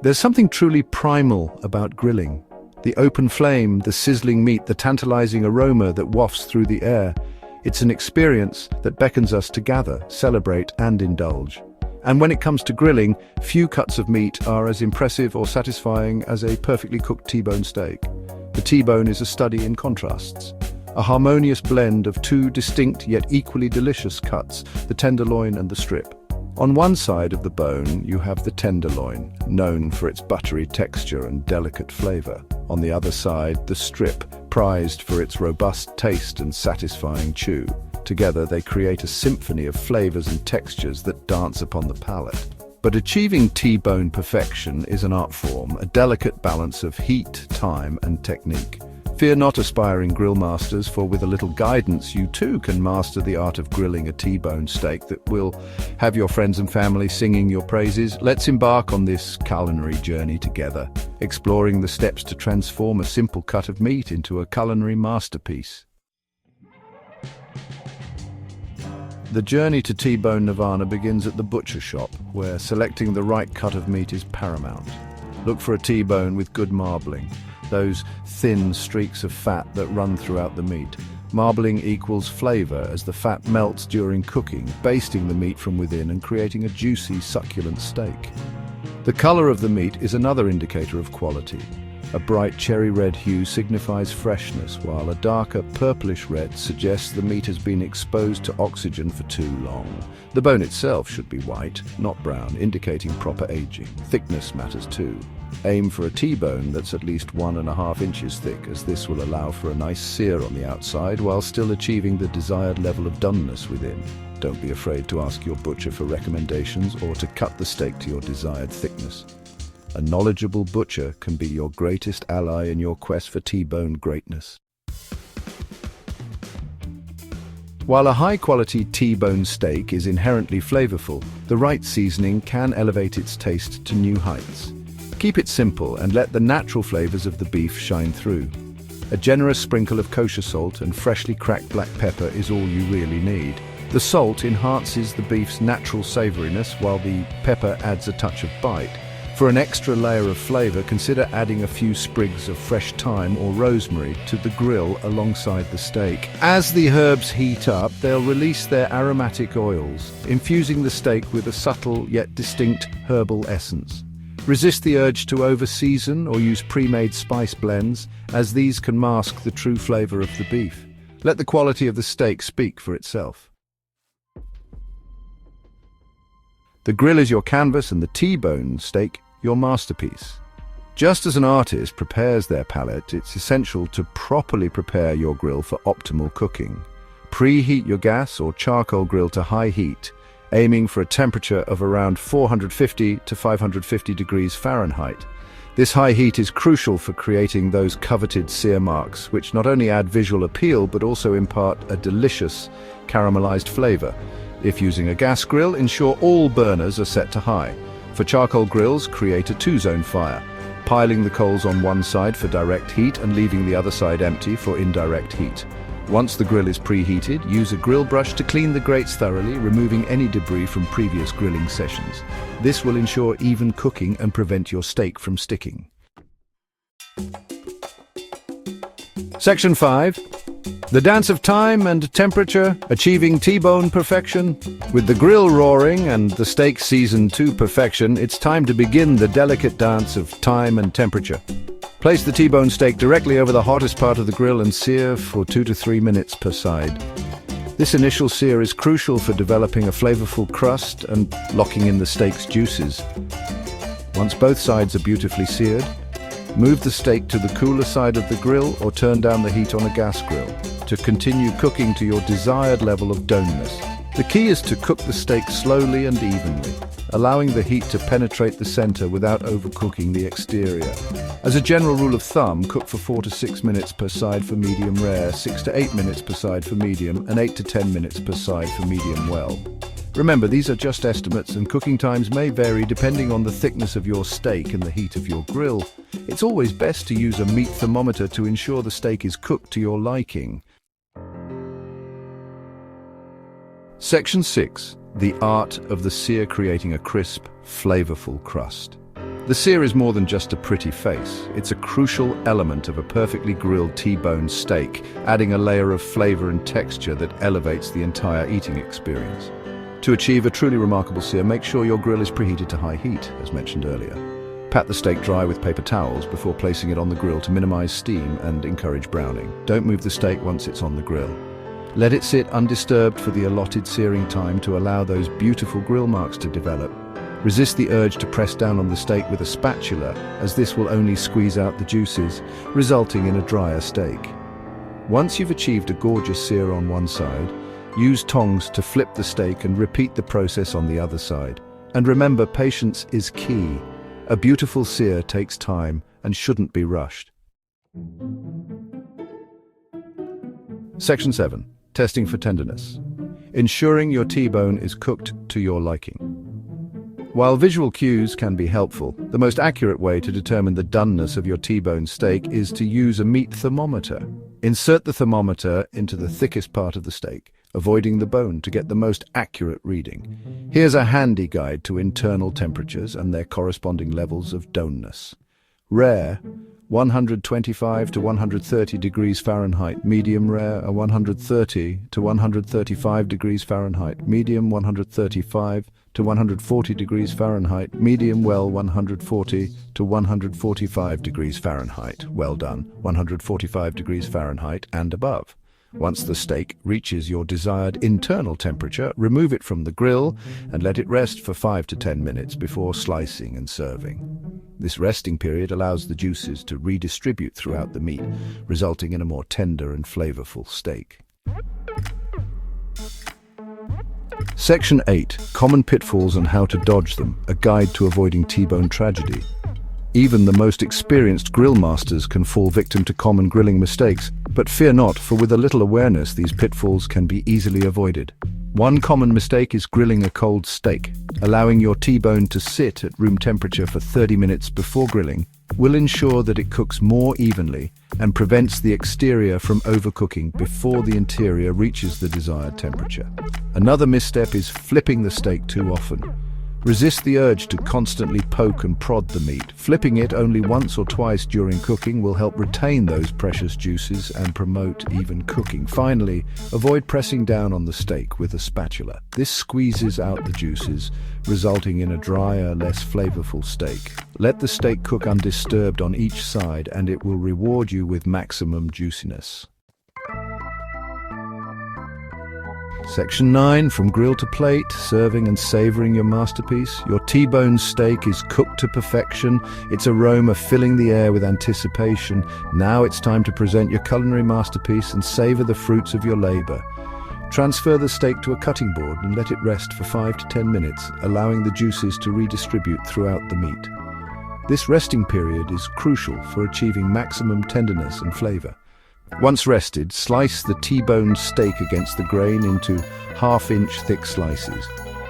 There's something truly primal about grilling. The open flame, the sizzling meat, the tantalizing aroma that wafts through the air. It's an experience that beckons us to gather, celebrate, and indulge. And when it comes to grilling, few cuts of meat are as impressive or satisfying as a perfectly cooked T-bone steak. The T-bone is a study in contrasts. A harmonious blend of two distinct yet equally delicious cuts, the tenderloin and the strip. On one side of the bone, you have the tenderloin, known for its buttery texture and delicate flavor. On the other side, the strip, prized for its robust taste and satisfying chew. Together, they create a symphony of flavors and textures that dance upon the palate. But achieving T-bone perfection is an art form, a delicate balance of heat, time, and technique. Fear not, aspiring grill masters, for with a little guidance you too can master the art of grilling a T-bone steak that will have your friends and family singing your praises. Let's embark on this culinary journey together, exploring the steps to transform a simple cut of meat into a culinary masterpiece. The journey to T-bone nirvana begins at the butcher shop, where selecting the right cut of meat is paramount. Look for a T-bone with good marbling, those thin streaks of fat that run throughout the meat. Marbling equals flavor as the fat melts during cooking, basting the meat from within and creating a juicy, succulent steak. The color of the meat is another indicator of quality. A bright cherry red hue signifies freshness, while a darker purplish red suggests the meat has been exposed to oxygen for too long. The bone itself should be white, not brown, indicating proper aging. Thickness matters too. Aim for a T-bone that's at least 1.5 inches thick, as this will allow for a nice sear on the outside while still achieving the desired level of doneness within. Don't be afraid to ask your butcher for recommendations or to cut the steak to your desired thickness. A knowledgeable butcher can be your greatest ally in your quest for T-bone greatness. While a high-quality T-bone steak is inherently flavorful, the right seasoning can elevate its taste to new heights. Keep it simple and let the natural flavors of the beef shine through. A generous sprinkle of kosher salt and freshly cracked black pepper is all you really need. The salt enhances the beef's natural savoriness, while the pepper adds a touch of bite. For an extra layer of flavor, consider adding a few sprigs of fresh thyme or rosemary to the grill alongside the steak. As the herbs heat up, they'll release their aromatic oils, infusing the steak with a subtle yet distinct herbal essence. Resist the urge to over-season or use pre-made spice blends, as these can mask the true flavor of the beef. Let the quality of the steak speak for itself. The grill is your canvas and the T-bone steak your masterpiece. Just as an artist prepares their palette, it's essential to properly prepare your grill for optimal cooking. Preheat your gas or charcoal grill to high heat, aiming for a temperature of around 450 to 550 degrees Fahrenheit. This high heat is crucial for creating those coveted sear marks, which not only add visual appeal but also impart a delicious caramelized flavor. If using a gas grill, ensure all burners are set to high. For charcoal grills, create a two-zone fire, piling the coals on one side for direct heat and leaving the other side empty for indirect heat. Once the grill is preheated, use a grill brush to clean the grates thoroughly, removing any debris from previous grilling sessions. This will ensure even cooking and prevent your steak from sticking. Section 5. The dance of time and temperature, achieving T-bone perfection. With the grill roaring and the steak seasoned to perfection, it's time to begin the delicate dance of time and temperature. Place the T-bone steak directly over the hottest part of the grill and sear for 2 to 3 minutes per side. This initial sear is crucial for developing a flavorful crust and locking in the steak's juices. Once both sides are beautifully seared, move the steak to the cooler side of the grill or turn down the heat on a gas grill to continue cooking to your desired level of doneness. The key is to cook the steak slowly and evenly, allowing the heat to penetrate the center without overcooking the exterior. As a general rule of thumb, cook for 4 to 6 minutes per side for medium rare, 6 to 8 minutes per side for medium, and 8 to 10 minutes per side for medium well. Remember, these are just estimates and cooking times may vary depending on the thickness of your steak and the heat of your grill. It's always best to use a meat thermometer to ensure the steak is cooked to your liking. Section 6. The art of the sear, creating a crisp, flavorful crust. The sear is more than just a pretty face. It's a crucial element of a perfectly grilled T-bone steak, adding a layer of flavor and texture that elevates the entire eating experience. To achieve a truly remarkable sear, make sure your grill is preheated to high heat, as mentioned earlier. Pat the steak dry with paper towels before placing it on the grill to minimize steam and encourage browning. Don't move the steak once it's on the grill. Let it sit undisturbed for the allotted searing time to allow those beautiful grill marks to develop. Resist the urge to press down on the steak with a spatula, as this will only squeeze out the juices, resulting in a drier steak. Once you've achieved a gorgeous sear on one side, use tongs to flip the steak and repeat the process on the other side. And remember, patience is key. A beautiful sear takes time and shouldn't be rushed. Section 7. Testing for tenderness. Ensuring your T-bone is cooked to your liking. While visual cues can be helpful, the most accurate way to determine the doneness of your T-bone steak is to use a meat thermometer. Insert the thermometer into the thickest part of the steak, avoiding the bone to get the most accurate reading. Here's a handy guide to internal temperatures and their corresponding levels of doneness. Rare, 125 to 130 degrees Fahrenheit. Medium rare, 130 to 135 degrees Fahrenheit. Medium, 135 to 140 degrees Fahrenheit. Medium well, 140 to 145 degrees Fahrenheit. Well done, 145 degrees Fahrenheit and above. Once the steak reaches your desired internal temperature, remove it from the grill and let it rest for 5 to 10 minutes before slicing and serving. This resting period allows the juices to redistribute throughout the meat, resulting in a more tender and flavorful steak. Section 8. Common pitfalls and how to dodge them, a guide to avoiding T-bone tragedy. Even the most experienced grill masters can fall victim to common grilling mistakes, but fear not, for with a little awareness, these pitfalls can be easily avoided. One common mistake is grilling a cold steak. Allowing your T-bone to sit at room temperature for 30 minutes before grilling will ensure that it cooks more evenly and prevents the exterior from overcooking before the interior reaches the desired temperature. Another misstep is flipping the steak too often. Resist the urge to constantly poke and prod the meat. Flipping it only once or twice during cooking will help retain those precious juices and promote even cooking. Finally, avoid pressing down on the steak with a spatula. This squeezes out the juices, resulting in a drier, less flavorful steak. Let the steak cook undisturbed on each side, and it will reward you with maximum juiciness. Section 9. From grill to plate, serving and savoring your masterpiece. Your T-bone steak is cooked to perfection, its aroma filling the air with anticipation. Now it's time to present your culinary masterpiece and savor the fruits of your labor. Transfer the steak to a cutting board and let it rest for 5 to 10 minutes, allowing the juices to redistribute throughout the meat. This resting period is crucial for achieving maximum tenderness and flavor. Once rested, slice the T-bone steak against the grain into half-inch thick slices.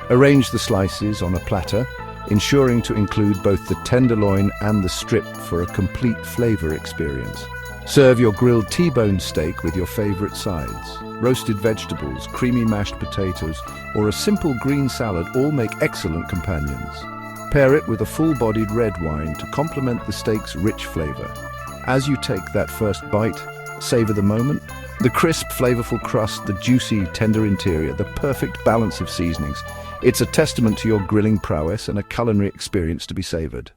Arrange the slices on a platter, ensuring to include both the tenderloin and the strip for a complete flavor experience. Serve your grilled T-bone steak with your favorite sides. Roasted vegetables, creamy mashed potatoes, or a simple green salad all make excellent companions. Pair it with a full-bodied red wine to complement the steak's rich flavor. As you take that first bite, savor the moment. The crisp, flavorful crust, the juicy, tender interior, the perfect balance of seasonings. It's a testament to your grilling prowess and a culinary experience to be savored.